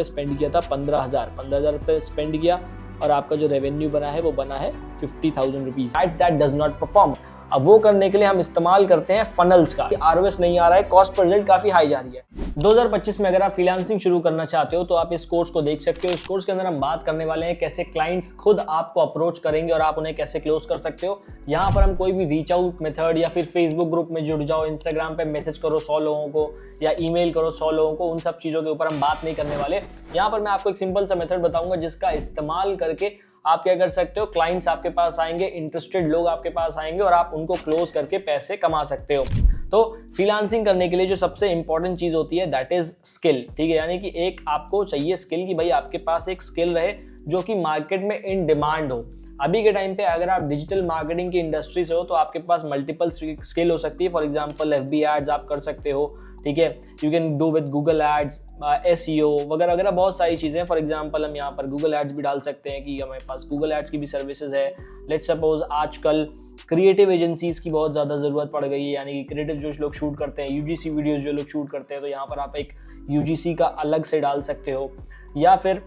Spend किया था 15,000 रुपये स्पेंड किया और आपका जो रेवेन्यू बना है वो बना है 50,000 rupees. Ads that does not perform. अब वो करने के लिए हम इस्तेमाल करते हैं फनल्स का। आरओएस नहीं आ रहा है, कॉस्ट पर रिजल्ट काफी हाई जा रही है। 2025 में अगर आप फ्रीलांसिंग शुरू करना चाहते हो तो आप इस कोर्स को देख सकते हो। इस कोर्स के अंदर हम बात करने वाले हैं कैसे क्लाइंट्स खुद आपको अप्रोच करेंगे और आप उन्हें कैसे क्लोज कर सकते हो। यहाँ पर हम कोई भी रीच आउट मेथड या फिर फेसबुक ग्रुप में जुड़ जाओ, इंस्टाग्राम पे मैसेज करो 100 लोगों को या ईमेल करो 100 लोगों को, उन सब चीजों के ऊपर हम बात नहीं करने वाले। यहाँ पर मैं आपको एक सिंपल सा मेथड बताऊंगा जिसका इस्तेमाल करके आप क्या कर सकते हो, क्लाइंट्स आपके पास आएंगे, इंटरेस्टेड लोग आपके पास आएंगे और आप उनको क्लोज करके पैसे कमा सकते हो। तो फ्रीलांसिंग करने के लिए जो सबसे इंपॉर्टेंट चीज होती है दैट इज स्किल। ठीक है, यानी कि एक आपको चाहिए स्किल कि भाई आपके पास एक स्किल रहे जो कि मार्केट में इन डिमांड हो। अभी के टाइम पे अगर आप डिजिटल मार्केटिंग की इंडस्ट्री से हो तो आपके पास मल्टीपल स्किल हो सकती है। फॉर एग्जांपल FB एड्स आप कर सकते हो, ठीक है, you can do with Google ads, SEO वगैरह वगैरह बहुत सारी चीज़ें। फॉर एग्जांपल हम यहाँ पर गूगल एड्स भी डाल सकते हैं कि हमारे पास गूगल एड्स की भी सर्विसेज है। लेट्स सपोज आजकल क्रिएटिव एजेंसीज की बहुत ज़्यादा ज़रूरत पड़ गई है, यानी कि क्रिएटिव जो लोग शूट करते हैं, UGC वीडियोज़ जो लोग शूट करते हैं, तो यहाँ पर आप एक UGC का अलग से डाल सकते हो। या फिर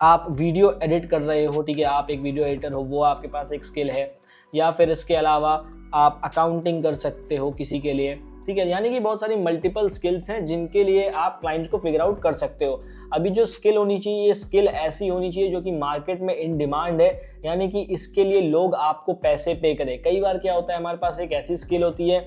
आप वीडियो एडिट कर रहे हो, ठीक है, आप एक वीडियो एडिटर हो, वो आपके पास एक स्किल है। या फिर इसके अलावा आप अकाउंटिंग कर सकते हो किसी के लिए, ठीक है, यानी कि बहुत सारी मल्टीपल स्किल्स हैं जिनके लिए आप क्लाइंट्स को फिगर आउट कर सकते हो। अभी जो स्किल होनी चाहिए, ये स्किल ऐसी होनी चाहिए जो कि मार्केट में इन डिमांड है, यानी कि इसके लिए लोग आपको पैसे पे करें। कई बार क्या होता है, हमारे पास एक ऐसी स्किल होती है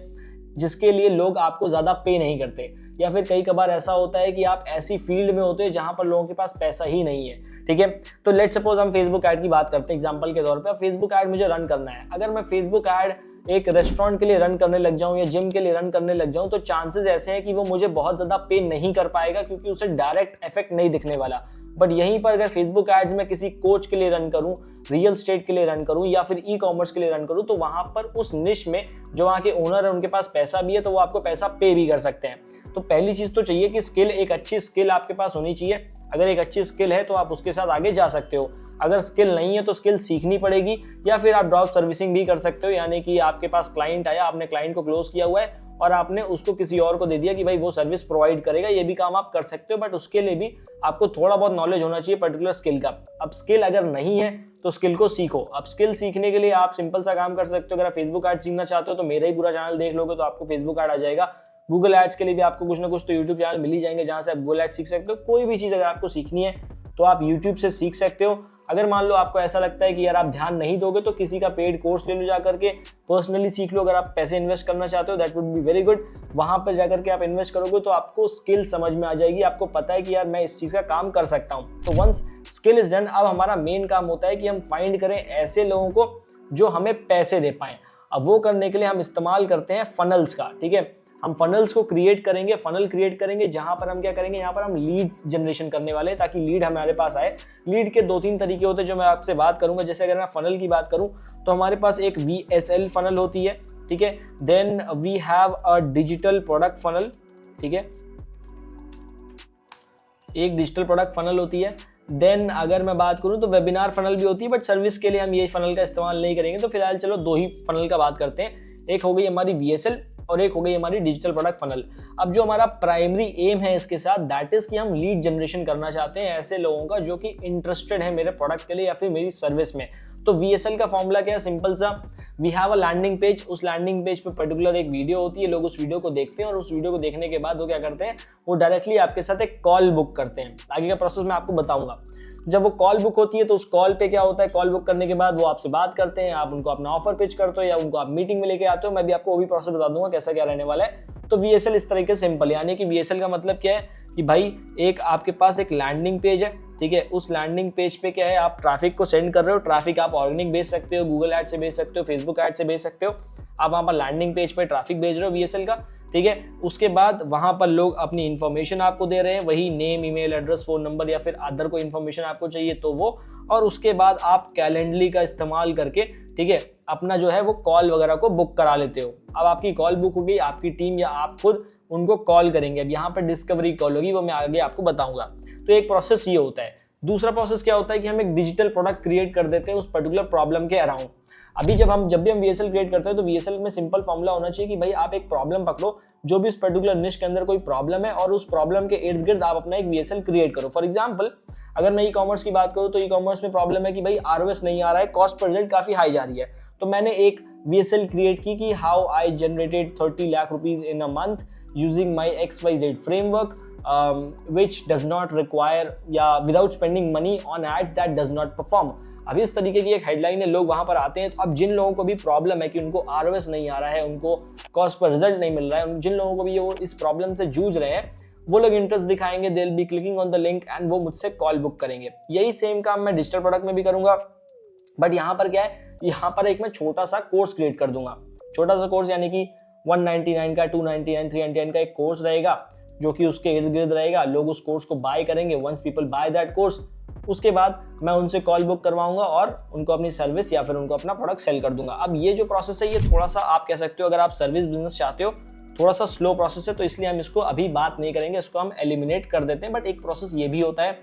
जिसके लिए लोग आपको ज़्यादा पे नहीं करते, या फिर कई कबार ऐसा होता है कि आप ऐसी फील्ड में होते हैं जहां पर लोगों के पास पैसा ही नहीं है। ठीक है, तो लेट सपोज हम फेसबुक ऐड की बात करते हैं एग्जांपल के तौर पे। फेसबुक ऐड मुझे रन करना है, अगर मैं फेसबुक ऐड एक रेस्टोरेंट के लिए रन करने लग जाऊं या जिम के लिए रन करने लग जाऊं तो चांसेस ऐसे हैं कि वो मुझे बहुत ज़्यादा पे नहीं कर पाएगा क्योंकि उसे डायरेक्ट इफेक्ट नहीं दिखने वाला। बट यहीं पर अगर फेसबुक एड्स में किसी कोच के लिए रन करूं, रियल स्टेट के लिए रन करूं या फिर ई-कॉमर्स के लिए रन करूं, तो वहां पर उस निश में जो वहां के ओनर है उनके पास पैसा भी है, तो वो आपको पैसा पे भी कर सकते हैं। तो पहली चीज तो चाहिए कि स्किल, एक अच्छी स्किल आपके पास होनी चाहिए। अगर एक अच्छी स्किल है तो आप उसके साथ आगे जा सकते हो। अगर स्किल नहीं है तो स्किल सीखनी पड़ेगी, या फिर आप ड्रॉप सर्विसिंग भी कर सकते हो, यानी कि आपके पास क्लाइंट आया, आपने क्लाइंट को क्लोज किया हुआ है और आपने उसको किसी और को दे दिया कि भाई वो सर्विस प्रोवाइड करेगा, ये भी काम आप कर सकते हो। बट उसके लिए भी आपको थोड़ा बहुत नॉलेज होना चाहिए पर्टिकुलर स्किल का। अब स्किल अगर नहीं है तो स्किल को सीखो। अब स्किल सीखने के लिए आप सिंपल सा काम कर सकते हो। अगर आप फेसबुक ऐड सीखना चाहते हो तो मेरा ही पूरा चैनल देख लोगे तो आपको फेसबुक ऐड आ जाएगा। गूगल एड्स के लिए भी आपको कुछ ना कुछ तो यूट्यूब चैनल मिल ही जाएंगे जहां से आप गूगल एड्स सीख सकते हो। कोई भी चीज़ अगर आपको सीखनी है तो आप यूट्यूब से सीख सकते हो। अगर मान लो आपको ऐसा लगता है कि यार आप ध्यान नहीं दोगे तो किसी का पेड कोर्स ले लो, जा करके पर्सनली सीख लो। अगर आप पैसे इन्वेस्ट करना चाहते हो that would be very good. वहां पर जाकर के आप इन्वेस्ट करोगे तो आपको स्किल समझ में आ जाएगी, आपको पता है कि यार मैं इस चीज़ का काम कर सकता हूँ। तो वंस स्किल इज डन, अब हमारा मेन काम होता है कि हम फाइंड करें ऐसे लोगों को जो हमें पैसे दे पाएं। अब वो करने के लिए हम इस्तेमाल करते हैं फनल्स का। ठीक है, हम फनल्स को क्रिएट करेंगे, फनल क्रिएट करेंगे जहां पर हम क्या करेंगे, यहाँ पर हम लीड्स जनरेशन करने वाले हैं ताकि लीड हमारे पास आए। लीड के 2-3 तरीके होते हैं जो मैं आपसे बात करूंगा। जैसे अगर मैं फनल की बात करूं तो हमारे पास एक VSL फनल होती है, ठीक है, then we have a digital product funnel, ठीक है, एक डिजिटल प्रोडक्ट फनल होती है। देन अगर मैं बात करूं तो वेबिनार फनल भी होती है, बट सर्विस के लिए हम ये फनल का इस्तेमाल नहीं करेंगे। तो फिलहाल चलो 2 ही फनल का बात करते हैं। एक हो गई हमारी VSL और एक हो गई हमारी डिजिटल प्रोडक्ट फनल। अब जो हमारा प्राइमरी एम है इसके साथ दैट इज कि हम लीड जनरेशन करना चाहते हैं ऐसे लोगों का जो कि इंटरेस्टेड है मेरे प्रोडक्ट के लिए या फिर मेरी सर्विस में। तो VSL का फॉर्मूला क्या है, सिंपल सा, we have a landing page. उस लैंडिंग पेज पे पर्टिकुलर एक वीडियो होती है, लोग उस वीडियो को देखते हैं और उस वीडियो को देखने के बाद वो क्या करते हैं, वो डायरेक्टली आपके साथ एक कॉल बुक करते हैं। आगे का प्रोसेस मैं आपको बताऊंगा। जब वो कॉल बुक होती है तो उस कॉल पे क्या होता है, कॉल बुक करने के बाद वो आपसे बात करते हैं, आप उनको अपना ऑफर पिच करते हो या उनको आप मीटिंग में लेके आते हो। मैं भी आपको वो भी प्रोसेस बता दूंगा कैसा क्या रहने वाला है। तो VSL इस तरीके से सिंपल, यानी कि VSL का मतलब क्या है कि भाई एक आपके पास एक लैंडिंग पेज है, ठीक है, उस लैंडिंग पेज पे क्या है, आप ट्रैफिक को सेंड कर रहे हो। ट्रैफिक आप ऑर्गेनिक भेज सकते हो, गूगल ऐड से भेज सकते हो, फेसबुक ऐड से भेज सकते हो। आप वहाँ पर लैंडिंग पेज पे ट्रैफिक भेज रहे हो VSL का, ठीक है। उसके बाद वहां पर लोग अपनी इन्फॉर्मेशन आपको दे रहे हैं, वही name, email address, phone number या फिर अदर कोई इन्फॉर्मेशन आपको चाहिए तो वो। और उसके बाद आप कैलेंडली का इस्तेमाल करके, ठीक है, अपना जो है वो कॉल वगैरह को बुक करा लेते हो। अब आपकी कॉल बुक हो गई, आपकी टीम या आप खुद उनको कॉल करेंगे। अब यहाँ पर डिस्कवरी कॉल होगी, वो मैं आगे आपको बताऊंगा। तो एक प्रोसेस ये होता है। दूसरा प्रोसेस क्या होता है कि हम एक डिजिटल प्रोडक्ट क्रिएट कर देते हैं उस पर्टिकुलर प्रॉब्लम के अराउंड। अभी जब भी हम VSL क्रिएट करते हैं तो VSL में सिंपल फॉर्मूला होना चाहिए कि भाई आप एक प्रॉब्लम पकड़ो, जो भी उस पर्टिकुलर निश के अंदर कोई प्रॉब्लम है, और उस प्रॉब्लम के इर्द गिर्द आप अपना एक VSL क्रिएट करो। फॉर एग्जाम्पल अगर मैं ई-कॉमर्स की बात करूँ तो ई-कॉमर्स में प्रॉब्लम है कि भाई ROS नहीं आ रहा है, कॉस्ट पर रिजल्ट काफी हाई जा रही है। तो मैंने एक VSL क्रिएट की कि how I generated 30 lakh rupees in a month using my XYZ framework which does not require या without spending money on ads that does not perform। अभी इस तरीके की एक हेडलाइन है, लोग वहां पर आते हैं। तो अब जिन लोगों को भी प्रॉब्लम है कि उनको ROS नहीं आ रहा है, उनको कॉस्ट पर रिजल्ट नहीं मिल रहा है, जिन लोगों को भी वो इस प्रॉब्लम से जूझ रहे हैं, वो लोग इंटरेस्ट दिखाएंगे, they will be clicking on the link and वो मुझसे कॉल बुक करेंगे। यही सेम काम मैं डिजिटल प्रोडक्ट में भी करूंगा, बट यहाँ पर क्या है, यहाँ पर एक मैं छोटा सा कोर्स क्रिएट कर दूंगा। छोटा सा कोर्स यानी कि 199 का, 299, 399 का एक कोर्स रहेगा जो कि उसके इर्द गिर्द रहेगा। लोग उस कोर्स को बाय करेंगे। Once people buy that course, उसके बाद मैं उनसे कॉल बुक करवाऊंगा और उनको अपनी सर्विस या फिर उनको अपना प्रोडक्ट सेल कर दूंगा। अब ये जो प्रोसेस है, ये थोड़ा सा आप कह सकते हो, अगर आप सर्विस बिजनेस चाहते हो, थोड़ा सा स्लो प्रोसेस है, तो इसलिए हम इसको अभी बात नहीं करेंगे, इसको हम एलिमिनेट कर देते हैं। बट एक प्रोसेस ये भी होता है।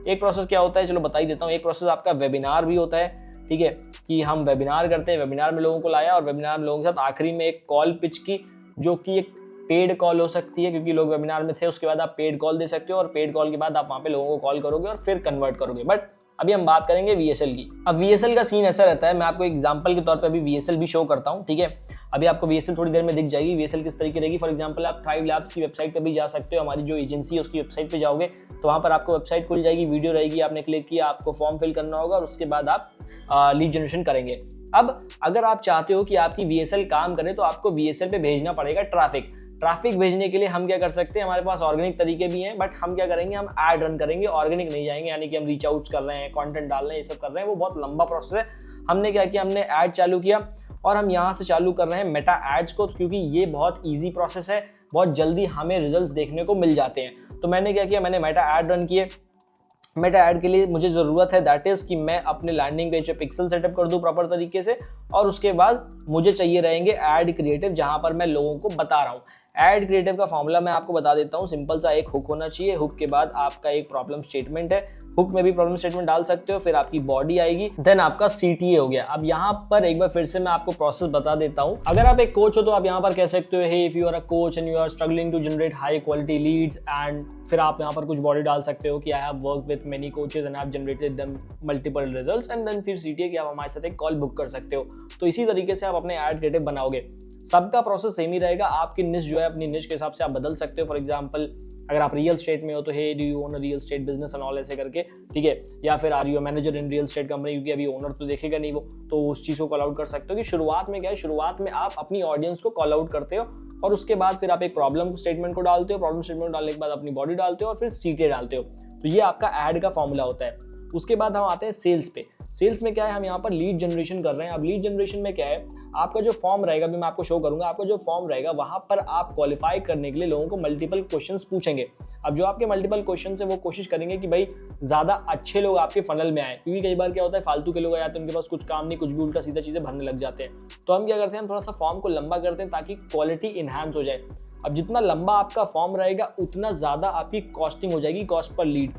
एक प्रोसेस क्या होता है, चलो बता ही देता हूँ। एक प्रोसेस आपका वेबिनार भी होता है, ठीक है, कि हम वेबिनार करते हैं, वेबिनार में लोगों को लाया और वेबिनार में लोगों के साथ आखिरी में एक कॉल पिच की, जो कि एक पेड कॉल हो सकती है, क्योंकि लोग वेबिनार में थे। उसके बाद आप पेड कॉल दे सकते हो और पेड कॉल के बाद आप वहां पे लोगों को कॉल करोगे और फिर कन्वर्ट करोगे। बट अभी हम बात करेंगे VSL की। अब VSL का सीन ऐसा रहता है, मैं आपको एग्जांपल के तौर पे अभी VSL भी शो करता हूं, ठीक है। अभी आपको VSL थोड़ी देर में दिख जाएगी। VSL किस तरीके रहेगी, फॉर एग्जांपल आप थ्राइव लैब्स की वेबसाइट पे भी जा सकते हो। हमारी जो एजेंसी है उसकी वेबसाइट पे जाओगे तो वहां पर आपको वेबसाइट खुल जाएगी, वीडियो रहेगी, आपने क्लिक किया, आपको फॉर्म फिल करना होगा और उसके बाद आप लीड जनरेशन करेंगे। अब अगर आप चाहते हो कि आपकी VSL काम करे तो आपको VSL पे भेजना पड़ेगा ट्रैफिक भेजने के लिए हम क्या कर सकते हैं, हमारे पास ऑर्गेनिक तरीके भी हैं, बट हम क्या करेंगे, हम ऐड रन करेंगे, ऑर्गेनिक नहीं जाएंगे। यानी कि हम रीच आउट कर रहे हैं, कंटेंट डाल रहे हैं, ये सब कर रहे हैं, वो बहुत लंबा प्रोसेस है। हमने क्या किया, हमने ऐड चालू किया और हम यहाँ से चालू कर रहे हैं मेटा एड्स को, क्योंकि ये बहुत ईजी प्रोसेस है, बहुत जल्दी हमें रिजल्ट्स देखने को मिल जाते हैं। तो मैंने क्या किया, मैंने मेटा ऐड रन किए। मेटा ऐड के लिए मुझे ज़रूरत है दैट इज़ कि मैं अपने लैंडिंग पेज पे पिक्सल सेटअप कर दूं प्रॉपर तरीके से, और उसके बाद मुझे चाहिए रहेंगे ऐड क्रिएटिव, जहां पर मैं लोगों को बता रहा हूं। ऐड क्रिएटिव का फॉर्मूला मैं आपको बता देता हूं। सिंपल सा एक हुक होना चाहिए। हुक के बाद आपका एक प्रॉब्लम स्टेटमेंट है, हुक में भी प्रॉब्लम स्टेटमेंट डाल सकते हो, फिर आपकी बॉडी आएगी, देन आपका CTA हो गया। अब यहाँ पर एक बार फिर से मैं आपको प्रोसेस बता देता हूँ। अगर आप एक कोच हो तो आप यहाँ पर कह सकते हो, hey if you are a coach and you are struggling to generate high quality leads, and फिर आप यहाँ पर कुछ बॉडी डाल सकते हो कि I have work with many coaches and I have generated them multiple results, and then फिर CTA कि आप हमारे साथ एक कॉल बुक कर सकते हो। तो इसी तरीके से आप अपने ऐड क्रिएटिव बनाओगे। सबका प्रोसेस सेम ही रहेगा। आपकी निश जो है, अपनी निश के हिसाब से आप बदल सकते हो। फॉर एग्जांपल अगर आप रियल स्टेट में हो तो हे do you own a real estate business and all ऐसे करके, ठीक है, या फिर are you a manager in real estate company, क्योंकि अभी ओनर तो देखेगा नहीं वो, तो उस चीज़ को कॉल आउट कर सकते हो। कि शुरुआत में क्या है, शुरुआत में आप अपनी ऑडियंस को कॉल आउट करते हो और उसके बाद फिर आप एक प्रॉब्लम स्टेटमेंट को डालते हो, प्रॉब्लम स्टेटमेंट डालने के बाद अपनी बॉडी डालते हो और फिर CTA डालते हो। तो ये आपका ऐड का फॉर्मूला होता है। उसके बाद हम आते हैं सेल्स पे। सेल्स में क्या है, हम यहाँ पर लीड जनरेशन कर रहे हैं। अब लीड जनरेशन में क्या है, आपका जो फॉर्म रहेगा, अभी मैं आपको शो करूंगा, आपका जो फॉर्म रहेगा वहां पर आप क्वालिफाई करने के लिए लोगों को मल्टीपल क्वेश्चंस पूछेंगे। अब जो आपके मल्टीपल क्वेश्चंस है वो कोशिश करेंगे कि भाई ज्यादा अच्छे लोग आपके फनल में आए, क्योंकि कई बार क्या होता है, फालतू के लोग आ जाते हैं, उनके पास कुछ काम नहीं, कुछ भी उल्टा सीधा चीजें भरने लग जाते हैं। तो हम क्या करते हैं, हम थोड़ा सा फॉर्म को लंबा करते हैं ताकि क्वालिटी इनहांस हो जाए। अब जितना लंबा आपका फॉर्म रहेगा उतना ज्यादा आपकी कॉस्टिंग हो जाएगी, कॉस्ट पर लीड।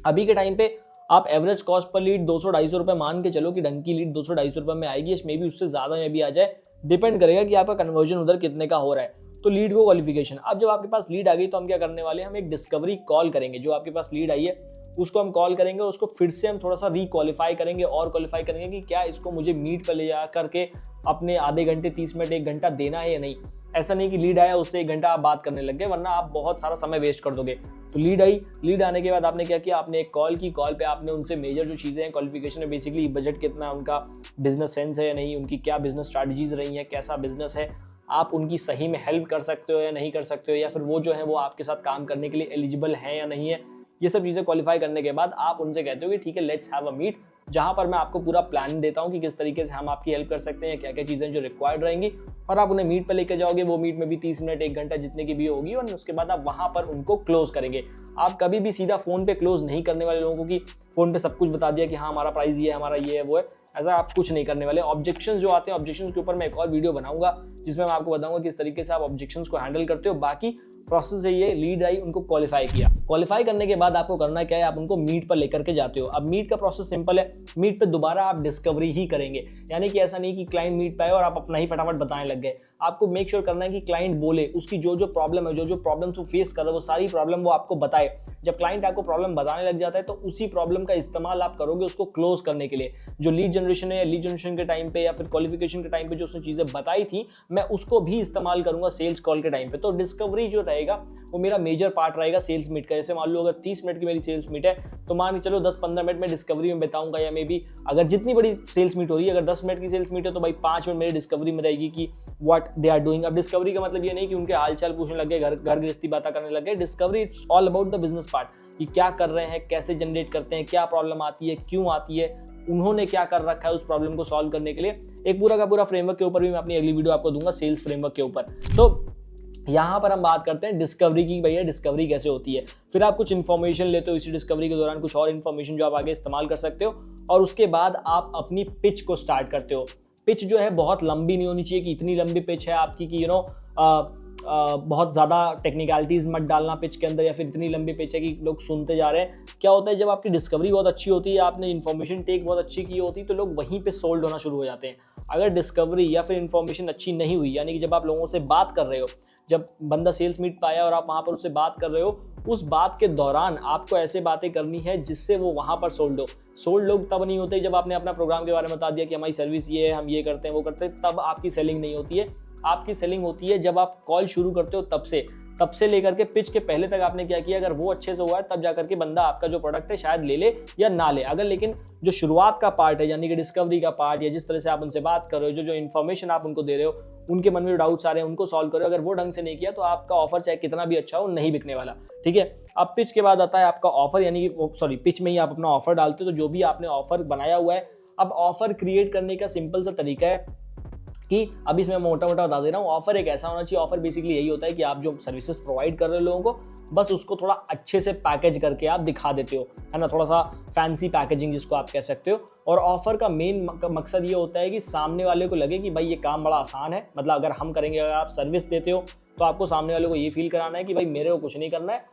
अभी के टाइम पे आप एवरेज कॉस्ट पर लीड 200-250 रुपए मान के चलो कि ढंग की लीड 200-250 रुपए में आएगी। इसमें भी उससे ज्यादा में भी आ जाए, डिपेंड करेगा कि आपका कन्वर्जन उधर कितने का हो रहा है। तो लीड को क्वालिफिकेशन, अब जब आपके पास लीड आ गई तो हम क्या करने वाले हैं, हम एक डिस्कवरी कॉल करेंगे। जो आपके पास लीड आई है उसको हम कॉल करेंगे, उसको फिर से हम थोड़ा सा रिक्वालीफाई करेंगे और क्वालिफाई करेंगे कि क्या इसको मुझे मीट पर ले जा करके अपने आधे घंटे 30 मिनट 1 घंटा देना है या नहीं। ऐसा नहीं कि लीड आया उससे 1 घंटा आप बात करने लग गए, वरना आप बहुत सारा समय वेस्ट कर दोगे। तो लीड आई, लीड आने के बाद आपने क्या किया, आपने एक कॉल की, कॉल पे आपने उनसे मेजर जो चीज़ें हैं क्वालिफिकेशन है, बेसिकली बजट कितना है उनका, बिजनेस सेंस है या नहीं, उनकी क्या बिजनेस स्ट्रैटेजीज रही हैं, कैसा बिजनेस है, आप उनकी सही में हेल्प कर सकते हो या नहीं कर सकते हो, या फिर वो जो है वो आपके साथ काम करने के लिए एलिजिबल है या नहीं है। ये सब चीज़ें क्वालिफाई करने के बाद आप उनसे कहते हो कि ठीक है, लेट्स हैव अ मीट, जहां पर मैं आपको पूरा प्लान देता हूं कि किस तरीके से हम आपकी हेल्प कर सकते हैं, क्या क्या चीज़ें जो रिक्वायर्ड रहेंगी, और आप उन्हें मीट पर लेकर जाओगे। वो मीट में भी 30 मिनट 1 घंटा जितने की भी होगी, और उसके बाद आप वहां पर उनको क्लोज करेंगे। आप कभी भी सीधा फोन पे क्लोज नहीं करने वाले लोगों को कि फोन पे सब कुछ बता दिया कि हाँ हमारा प्राइस ये है, हमारा ये है, वो है। ऐसा आप कुछ नहीं करने वाले। ऑब्जेक्शंस जो आते हैं, ऑब्जेक्शंस के ऊपर मैं एक और वीडियो बनाऊंगा जिसमें मैं आपको बताऊंगा किस तरीके से आप ऑब्जेक्शंस को हैंडल करते हो। बाकी प्रोसेस है ये, लीड आई, उनको क्वालिफाई किया। क्वालिफाई करने के बाद आपको करना क्या है, आप उनको मीट पर लेकर के जाते हो। अब मीट का प्रोसेस सिंपल है, मीट पे दोबारा आप डिस्कवरी ही करेंगे, यानी कि ऐसा नहीं कि क्लाइंट मीट पाए और आप अपना ही फटाफट बताने लग गए। आपको मेक श्योर करना है कि क्लाइंट बोले, उसकी जो जो प्रॉब्लम है, जो जो प्रॉब्लम्स वो फेस कर रहा है, वो सारी प्रॉब्लम वो आपको बताए। जब क्लाइंट आपको प्रॉब्लम बताने लग जाता है तो उसी प्रॉब्लम का इस्तेमाल आप करोगे उसको क्लोज करने के लिए। जो लीड जनरेशन है, लीड जनरेशन के टाइम पे या फिर क्वालिफिकेशन के टाइम पे जो उसने चीजें बताई थी, मैं उसको भी इस्तेमाल करूंगा सेल्स कॉल के टाइम पे। तो डिस्कवरी जो रहेगा वो मेरा मेजर पार्ट रहेगा सेल्स मीट का। जैसे मान लो अगर 30 मिनट की मेरी सेल्स मीट है तो मान के चलो 10-15 मिनट में डिस्कवरी में बताऊंगा, या मे बी अगर जितनी बड़ी सेल्स मीट हो रही है, अगर 10 मिनट की सेल्स मीट है तो भाई 5 मिनट मेरी डिस्कवरी में रहेगी कि व्हाट दे आर डूइंग। अब डिस्कवरी का मतलब ये नहीं कि उनके हालचाल पूछने लग गए, घर गृहस्थी बातें करने लग गए। Discovery it's all about the business part, कि क्या कर रहे हैं, कैसे जनरेट करते हैं, क्या प्रॉब्लम आती है, क्यों आती है, उन्होंने क्या कर रखा है उस प्रॉब्लम को सॉल्व करने के लिए। एक पूरा का पूरा फ्रेमवर्क के ऊपर भी मैं अपनी अगली वीडियो आपको दूंगा, सेल्स फ्रेमवर्क के ऊपर। तो यहाँ पर हम बात करते हैं डिस्कवरी की, भैया डिस्कवरी कैसे होती है। फिर आप कुछ इन्फॉर्मेशन लेते हो इसी डिस्कवरी के दौरान, कुछ और इन्फॉर्मेशन जो आप आगे इस्तेमाल कर सकते हो, और उसके बाद आप अपनी पिच को स्टार्ट करते हो। पिच जो है बहुत लंबी नहीं होनी चाहिए कि इतनी लंबी पिच है आपकी कि बहुत ज़्यादा टेक्निकलिटीज़ मत डालना पिच के अंदर, या फिर इतनी लंबी पिच है कि लोग सुनते जा रहे हैं। क्या होता है, जब आपकी डिस्कवरी बहुत अच्छी होती है, आपने इन्फॉर्मेशन टेक बहुत अच्छी की होती है, तो लोग वहीं पे सोल्ड होना शुरू हो जाते हैं। अगर डिस्कवरी या फिर इन्फॉर्मेशन अच्छी नहीं हुई, यानी कि जब आप लोगों से बात कर रहे हो, जब बंदा सेल्स मीट पाया और आप वहाँ पर उससे बात कर रहे हो, उस बात के दौरान आपको ऐसे बातें करनी है जिससे वो वहाँ पर सोल्ड हो। सोल्ड लोग तब नहीं होते जब आपने अपना प्रोग्राम के बारे में बता दिया कि हमारी सर्विस ये है, हम ये करते हैं, वो करते हैं, तब आपकी सेलिंग नहीं होती है। आपकी सेलिंग होती है जब आप कॉल शुरू करते हो, तब से लेकर के पिच के पहले तक आपने क्या किया। अगर वो अच्छे से हुआ है तब जाकर के बंदा आपका जो प्रोडक्ट है शायद ले ले या ना ले। अगर लेकिन जो शुरुआत का पार्ट है, यानी कि डिस्कवरी का पार्ट, या जिस तरह से आप उनसे बात कर रहे हो, जो इन्फॉर्मेशन आप उनको दे रहे हो, उनके मन में जो डाउट्स आ रहे हैं उनको सॉल्व करो। अगर वो ढंग से नहीं किया तो आपका ऑफर चाहे कितना भी अच्छा हो, नहीं बिकने वाला। ठीक है। अब पिच के बाद आता है आपका ऑफर, यानी कि पिच में ही आप अपना ऑफर डालते हो, तो जो भी आपने ऑफर बनाया हुआ है। अब ऑफर क्रिएट करने का सिंपल सा तरीका है कि अभी इसमें मोटा मोटा बता दे रहा हूँ। ऑफर एक ऐसा होना चाहिए, ऑफर बेसिकली यही होता है कि आप जो सर्विसेज प्रोवाइड कर रहे हो लोगों को, बस उसको थोड़ा अच्छे से पैकेज करके आप दिखा देते हो, है ना, थोड़ा सा फैंसी पैकेजिंग जिसको आप कह सकते हो। और ऑफर का मेन मकसद ये होता है कि सामने वाले को लगे कि भाई ये काम बड़ा आसान है। मतलब अगर हम करेंगे, अगर आप सर्विस देते हो तो आपको सामने वाले को ये फील कराना है कि भाई मेरे को कुछ नहीं करना है,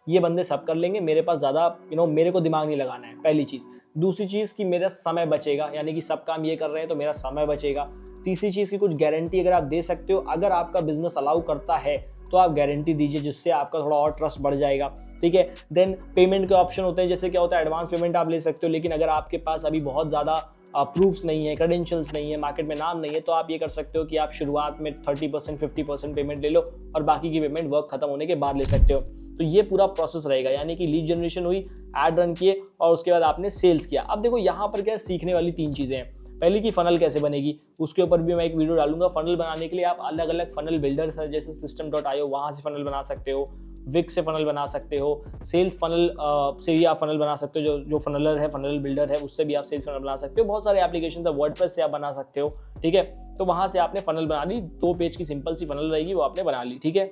ये बंदे सब कर लेंगे, मेरे पास ज़्यादा मेरे को दिमाग नहीं लगाना है, पहली चीज़। दूसरी चीज़ कि मेरा समय बचेगा, यानी कि सब काम ये कर रहे हैं तो मेरा समय बचेगा। तीसरी चीज़ की कुछ गारंटी अगर आप दे सकते हो, अगर आपका बिजनेस अलाउ करता है तो आप गारंटी दीजिए, जिससे आपका थोड़ा और ट्रस्ट बढ़ जाएगा। ठीक है। देन पेमेंट के ऑप्शन होते हैं, जैसे क्या होता है, एडवांस पेमेंट आप ले सकते हो, लेकिन अगर आपके पास अभी बहुत ज़्यादा प्रूफ्स नहीं है, क्रेडेंशियल्स नहीं है, मार्केट में नाम नहीं है, तो आप ये कर सकते हो कि आप शुरुआत में 30% 50% पेमेंट ले लो और बाकी की पेमेंट वर्क खत्म होने के बाद ले सकते हो। तो ये पूरा प्रोसेस रहेगा, यानी कि लीड जनरेशन हुई, एड रन किए, और उसके बाद आपने सेल्स किया। अब देखो यहाँ पर क्या है, सीखने वाली 3 चीज़ें हैं। पहली की फनल कैसे बनेगी, उसके ऊपर भी मैं एक वीडियो डालूंगा। फनल बनाने के लिए आप अलग अलग फनल बिल्डर्स है, जैसे system.io, वहाँ से फनल बना सकते हो, विक्स से फनल बना सकते हो, सेल्स फनल से भी आप फनल बना सकते हो, जो फनलर है, फनल बिल्डर है, उससे भी आप सेल्स फनल बना सकते हो। बहुत सारे एप्लीकेशन है, वर्डप्रेस से आप बना सकते हो। ठीक है। तो वहाँ से आपने फनल बना ली, 2 पेज की सिंपल सी फनल रहेगी, वो आपने बना ली। ठीक है।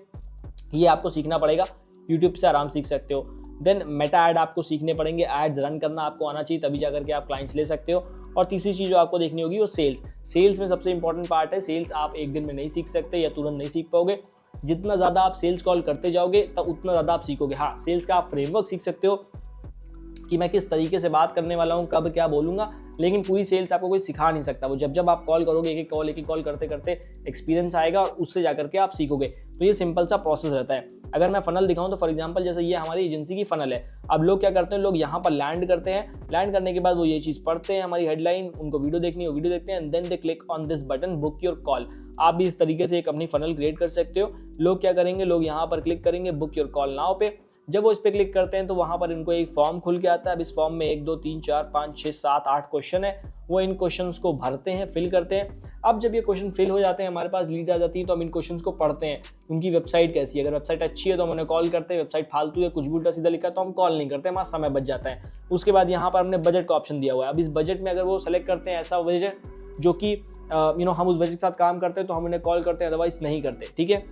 ये आपको सीखना पड़ेगा, यूट्यूब से आराम सीख सकते हो। देन मेटा ऐड आपको सीखने पड़ेंगे, एड्स रन करना आपको आना चाहिए, तभी जाकर के आप क्लाइंट्स ले सकते हो। और तीसरी चीज़ जो आपको देखनी होगी वो सेल्स में सबसे इंपॉर्टेंट पार्ट है। सेल्स आप एक दिन में नहीं सीख सकते या तुरंत नहीं सीख पाओगे। जितना ज़्यादा आप सेल्स कॉल करते जाओगे तब उतना ज़्यादा आप सीखोगे। हाँ, सेल्स का आप फ्रेमवर्क सीख सकते हो कि मैं किस तरीके से बात करने वाला हूँ, कब क्या बोलूँगा, लेकिन पूरी सेल्स आपको कोई सिखा नहीं सकता। वो जब आप कॉल करोगे, एक एक कॉल करते करते एक्सपीरियंस आएगा और उससे जाकर के आप सीखोगे। तो ये सिंपल सा प्रोसेस रहता है। अगर मैं फनल दिखाऊं तो फॉर एग्जांपल जैसे ये हमारी एजेंसी की फनल है। अब लोग क्या करते हैं, लोग यहाँ पर लैंड करते हैं, लैंड करने के बाद वो ये चीज़ पढ़ते हैं, हमारी हेडलाइन, उनको वीडियो देखनी है, वीडियो देखते हैं, and then they click on this button, book your call. आप भी इस तरीके से एक अपनी फनल क्रिएट कर सकते हो। लोग क्या करेंगे, लोग यहाँ पर क्लिक करेंगे बुक योर कॉल नाउ पे। जब वो इस पर क्लिक करते हैं तो वहाँ पर इनको एक फॉर्म खुल के आता है। अब इस फॉर्म में 1 2 3 4 5 6 7 8 क्वेश्चन है, वो इन क्वेश्चंस को भरते हैं, फिल करते हैं। अब जब ये क्वेश्चन फिल हो जाते हैं, हमारे पास लीड आ जाती है, तो हम इन क्वेश्चंस को पढ़ते हैं। उनकी वेबसाइट कैसी है, अगर वेबसाइट अच्छी है तो हम उन्हें कॉल करते हैं, वेबसाइट फालतू है, कुछ भी उल्टा सीधा लिखा है तो हम कॉल नहीं करते, हमारा समय बच जाता है। उसके बाद यहाँ पर हमने बजट का ऑप्शन दिया हुआ है। अब इस बजट में अगर वो सेलेक्ट करते हैं ऐसा बजट जो कि हम उस बजट के साथ काम करते हैं तो हम उन्हें कॉल करते हैं, अदरवाइज नहीं करते। ठीक है।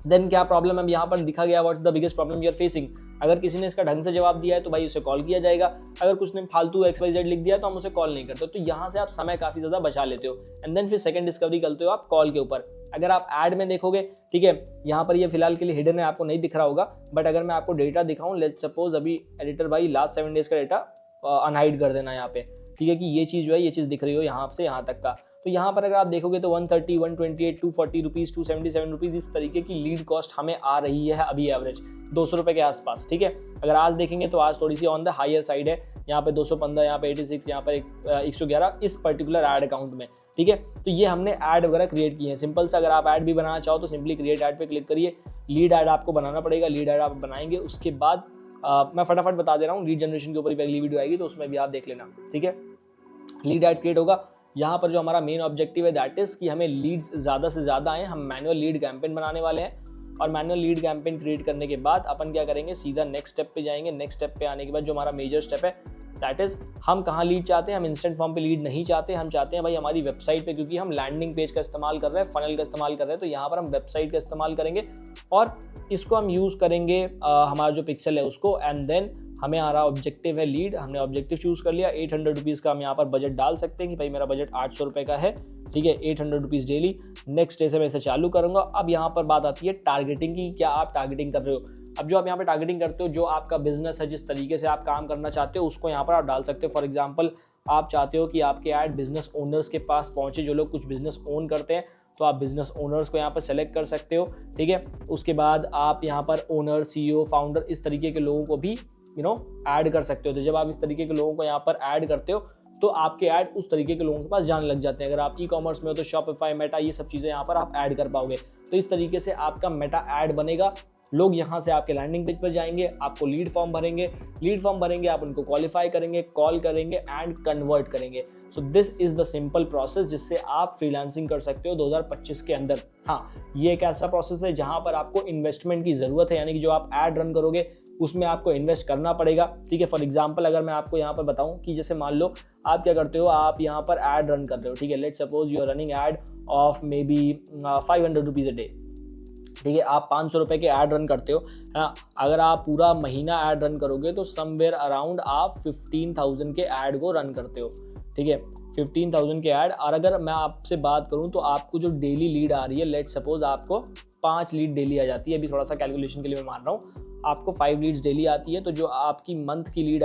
देन क्या प्रॉब्लम है, यहाँ पर दिखा गया what's the biggest problem you are facing. अगर किसी ने इसका ढंग से जवाब दिया है तो भाई उसे कॉल किया जाएगा। अगर कुछ ने फालतू XYZ लिख दिया तो हम उसे कॉल नहीं करते। तो यहाँ से आप समय काफ़ी ज़्यादा बचा लेते हो। एंड देन फिर सेकंड डिस्कवरी करते हो आप कॉल के ऊपर। अगर आप ऐड में देखोगे, ठीक है, यहाँ पर ये फिलहाल के लिए हिडन है, आपको नहीं दिख रहा होगा, बट अगर मैं आपको डेटा दिखाऊं, लेट्स सपोज अभी एडिटर भाई लास्ट 7 डेज का डेटा अनहाइड कर देना यहाँ पे, ठीक है, कि ये चीज़ जो है ये चीज़ दिख रही हो यहाँ से यहाँ तक का। तो यहाँ पर अगर आप देखोगे तो 130, 128, 240 रुपीज़, 277 रुपीज़ इस तरीके की लीड कॉस्ट हमें आ रही है अभी एवरेज 200 रुपये के आसपास, ठीक है। अगर आज देखेंगे तो आज थोड़ी सी ऑन द हायर साइड है, यहाँ पे 215, यहाँ पे 86, यहाँ पर 111 इस पर्टिकुलर ऐड अकाउंट में, ठीक है। तो ये हमने ऐड वगैरह क्रिएट किए हैं। सिंपल से अगर आप ऐड भी बनाना चाहो तो सिंपली क्रिएट ऐड पे क्लिक करिए, लीड ऐड आपको बनाना पड़ेगा, लीड ऐड आप बनाएंगे, उसके बाद मैं फटाफट बता दे रहा हूँ, लीड जनरेशन के ऊपर भी अगली वीडियो आएगी तो उसमें भी आप देख लेना, ठीक है। लीड ऐड क्रिएट होगा, यहाँ पर जो हमारा मेन ऑब्जेक्टिव है दैट इज कि हमें लीड्स ज़्यादा से ज़्यादा आए। हम मैनुअल लीड कैंपेन बनाने वाले हैं और मैनुअल लीड कैंपेन क्रिएट करने के बाद अपन क्या करेंगे, सीधा नेक्स्ट स्टेप पे जाएंगे। नेक्स्ट स्टेप पे आने के बाद जो हमारा मेजर स्टेप है दैट इज हम कहाँ लीड चाहते हैं, हम इंस्टेंट फॉर्म पे लीड नहीं चाहते, हम चाहते हैं भाई हमारी वेबसाइट पे, क्योंकि हम लैंडिंग पेज का इस्तेमाल कर रहे हैं, फनल का इस्तेमाल कर रहे हैं, तो यहाँ पर हम वेबसाइट का इस्तेमाल करेंगे और इसको हम यूज़ करेंगे हमारा जो पिक्सल है उसको, एंड देन हमें आ रहा ऑब्जेक्टिव है लीड, हमने ऑब्जेक्टिव चूज़ कर लिया। 800 रुपीज़ का हम यहाँ पर बजट डाल सकते हैं कि भाई मेरा बजट 800 रुपये का है, ठीक है, 800 रुपीज़ डेली। नेक्स्ट डे से मैं इसे चालू करूँगा। अब यहाँ पर बात आती है टारगेटिंग की, क्या आप टारगेटिंग कर रहे हो। अब जो आप यहाँ पे टारगेटिंग करते हो, जो आपका बिजनेस है, जिस तरीके से आप काम करना चाहते हो उसको यहाँ पर आप डाल सकते हो। फॉर एग्जाम्पल आप चाहते हो कि आपके ऐड बिजनेस ओनर्स के पास पहुँचे, जो लोग कुछ बिजनेस ओन करते हैं, तो आप बिजनेस ओनर्स को यहाँ पर सेलेक्ट कर सकते हो, ठीक है। उसके बाद आप यहाँ पर ओनर, CEO, फाउंडर इस तरीके के लोगों को भी ऐड कर सकते हो। तो जब आप इस तरीके के लोगों को यहाँ पर ऐड करते हो तो आपके ऐड उस तरीके के लोगों के पास जाने लग जाते हैं। अगर आप ई-कॉमर्स में हो तो शॉपिफाई, मेटा, ये सब चीज़ें यहाँ पर आप ऐड कर पाओगे। तो इस तरीके से आपका मेटा ऐड बनेगा, लोग यहाँ से आपके लैंडिंग पेज पर जाएंगे, आपको लीड फॉर्म भरेंगे, आप उनको क्वालिफाई करेंगे, कॉल करेंगे एंड कन्वर्ट करेंगे। So this is the simple process जिससे आप फ्रीलांसिंग कर सकते हो 2025 के अंदर। हाँ, ये एक ऐसा प्रोसेस है जहाँ पर आपको इन्वेस्टमेंट की ज़रूरत है, यानी कि जो आप ऐड रन करोगे उसमें आपको इन्वेस्ट करना पड़ेगा, ठीक है। फॉर एग्जांपल अगर मैं आपको यहाँ पर बताऊँ कि जैसे मान लो आप क्या करते हो, आप यहाँ पर ऐड रन कर रहे हो, ठीक है, let's suppose you are running ad of maybe 500 rupees a day, ठीक है, आप 500 रुपये के ऐड रन करते हो, है ना। अगर आप पूरा महीना ऐड रन करोगे तो समवेयर अराउंड आप 15,000 के ऐड को रन करते हो, ठीक है, 15,000 के ऐड। और अगर मैं आपसे बात करूं तो आपको जो डेली लीड आ रही है, लेट्स सपोज आपको 5 लीड डेली आ जाती है, अभी थोड़ा सा कैलकुलेशन के लिए मैं मान रहा हूँ, आपको 5 लीड्स डेली आती है, तो जो आपकी मंथ की लीड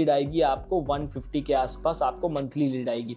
आएगी आपको 150 के आसपास आपको मंथली लीड आएगी।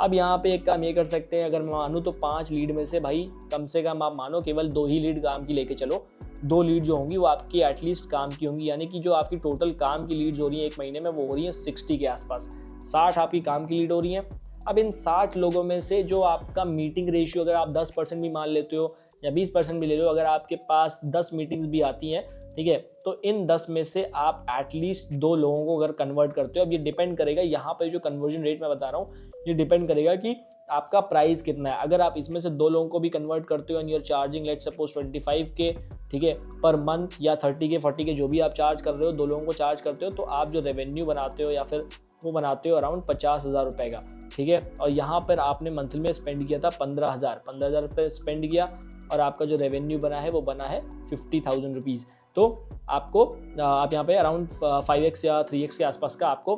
अब यहाँ पे एक काम ये कर सकते हैं, अगर मैं मानूँ तो 5 लीड में से भाई कम से कम आप मानो केवल 2 ही लीड काम की लेके चलो। 2 लीड जो होंगी वो आपकी एटलीस्ट काम की होंगी, यानी कि जो आपकी टोटल काम की लीड्स हो रही हैं एक महीने में वो हो रही हैं 60 के आसपास, 60 आपकी काम की लीड हो रही हैं। अब इन 60 लोगों में से जो आपका मीटिंग रेशियो अगर आप 10% भी मान लेते हो या 20% भी ले लो, अगर आपके पास 10 मीटिंग्स भी आती हैं, ठीक है, तो इन 10 में से आप एटलीस्ट 2 लोगों को अगर कन्वर्ट करते हो। अब ये डिपेंड करेगा, यहाँ पर जो कन्वर्जन रेट मैं बता रहा हूँ ये डिपेंड करेगा कि आपका प्राइस कितना है। अगर आप इसमें से 2 लोगों को भी कन्वर्ट करते हो and you are charging let's suppose 25 K, ठीक है, पर मंथ, या 30 के, 40 के, जो भी आप चार्ज कर रहे हो, 2 लोगों को चार्ज करते हो, तो आप जो रेवेन्यू बनाते हो या फिर वो बनाते हो अराउंड 50,000 रुपये का, ठीक है। और यहाँ पर आपने मंथली में स्पेंड किया था 15,000 रुपये स्पेंड किया और आपका जो रेवेन्यू बना है वो बना है 50,000 रुपीज़। तो आपको आप यहाँ पे अराउंड 5x या 3x के आसपास का आपको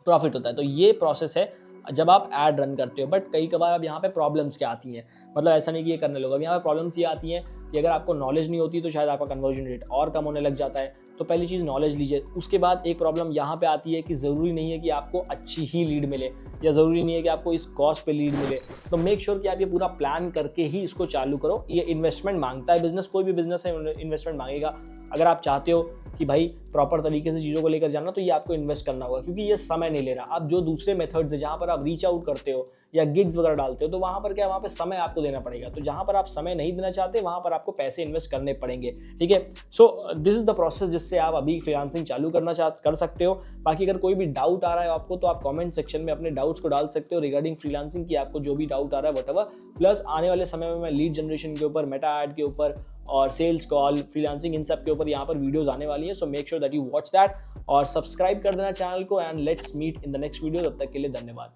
प्रॉफिट होता है। तो ये प्रोसेस है जब आप ऐड रन करते हो। बट कई कबार अब यहाँ पे प्रॉब्लम्स क्या आती हैं, मतलब ऐसा नहीं कि ये करने लोग, अब यहाँ पे प्रॉब्लम्स ये आती हैं कि अगर आपको नॉलेज नहीं होती तो शायद आपका कन्वर्जन रेट और कम होने लग जाता है। तो पहली चीज़ नॉलेज लीजिए। उसके बाद एक प्रॉब्लम यहाँ पे आती है कि ज़रूरी नहीं है कि आपको अच्छी ही लीड मिले या ज़रूरी नहीं है कि आपको इस कॉस्ट पे लीड मिले। तो मेक श्योर कि आप ये पूरा प्लान करके ही इसको चालू करो। ये इन्वेस्टमेंट मांगता है बिजनेस, कोई भी बिजनेस है इन्वेस्टमेंट मांगेगा। अगर आप चाहते हो कि भाई प्रॉपर तरीके से चीज़ों को लेकर जाना, तो ये आपको इन्वेस्ट करना होगा, क्योंकि ये समय नहीं ले रहा। अब जो दूसरे मेथड्स है जहाँ पर आप रीच आउट करते हो या गिग्स वगैरह डालते हो, तो वहाँ पर क्या, वहाँ पे समय आपको देना पड़ेगा। तो जहाँ पर आप समय नहीं देना चाहते वहाँ पर आपको पैसे इन्वेस्ट करने पड़ेंगे, ठीक है। So this is the process जिससे आप अभी फ्रीलांसिंग चालू कर सकते हो। बाकी अगर कोई भी डाउट आ रहा है आपको तो आप कमेंट सेक्शन में अपने डाउट्स को डाल सकते हो रिगार्डिंग फ्रीलांसिंग की, आपको जो भी डाउट आ रहा है व्हाटएवर। प्लस आने वाले समय में मैं लीड जनरेशन के ऊपर, मेटा ऐड के ऊपर और सेल्स कॉल, फ्रीलांसिंग, इन सब के ऊपर यहाँ पर वीडियोस आने वाली है। So make sure that you watch that और सब्सक्राइब कर देना चैनल को। And let's meet in the next video. तब तक के लिए धन्यवाद।